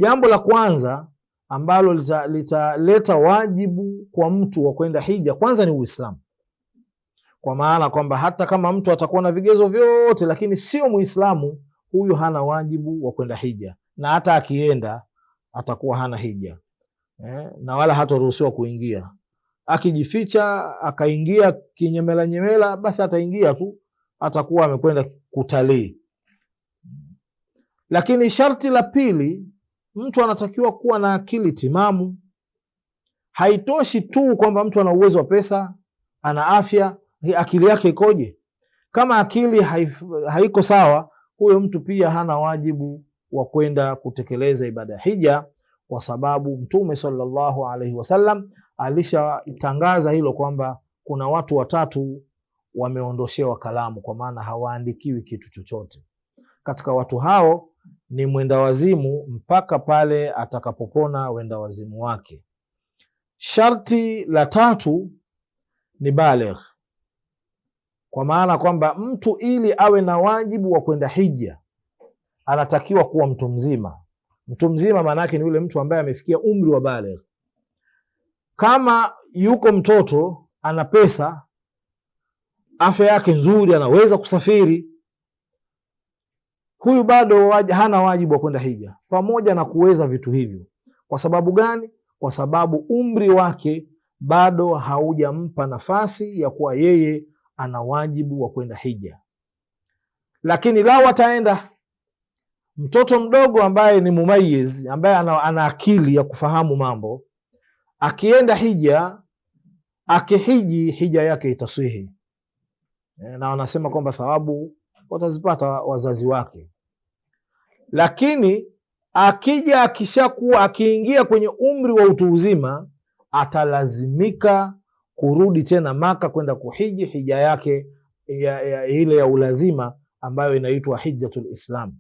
Jambo la kwanza ambalo litaleta wajibu kwa mtu wa kwenda hija kwanza ni Uislamu, kwa maana kwamba hata kama mtu atakuwa na vigezo vyote lakini sio Muislamu, huyu hana wajibu wa kwenda hija, na hata akienda atakuwa hana hija na wala hataruhusiwa kuingia. Akijificha akaingia kinyemela nyemela, basi ataingia tu, atakuwa amekwenda kutalii. Lakini sharti la pili, mtu anatakiwa kuwa na akili timamu. Haitoshi tu kwamba mtu ana uwezo wa pesa, ana afya, akili yake ikoje? Kama akili haiko sawa, huyo mtu pia hana wajibu wa kwenda kutekeleza ibada hija, kwa sababu Mtume sallallahu alaihi wasallam alishatangaza hilo kwamba kuna watu watatu wameondoshewa kalamu, kwa maana hawaandikiwi kitu chochote. Katika watu hao ni mwenda wazimu mpaka pale atakapopona wenda wazimu wake. Sharti la tatu ni baligh, kwa maana kwamba mtu ili awe na wajibu wa kwenda hija anatakiwa kuwa mtu mzima. Mtu mzima maana yake ni yule mtu ambaye amefikia umri wa baligh. Kama yuko mtoto, ana pesa, afya yake nzuri, anaweza kusafiri, huyu bado hana wajibu wa kwenda hija, pamoja na kuweza vitu hivyo. Kwa sababu gani? Kwa sababu umri wake bado haujampa nafasi ya kuwa yeye ana wajibu wa kwenda hija. Lakini lao ataenda mtoto mdogo ambaye ni mumayiz, ambaye ana akili ya kufahamu mambo, akienda hija, akihiji, hija yake itaswihi, na wanasema kwamba thawabu watazipata wazazi wake. Lakini akija akishakuwa akiingia kwenye umri wa utu uzima, atalazimika kurudi tena Maka kwenda kuhiji hija yake ile ya ulazima ambayo inaitwa hijjatul Islam.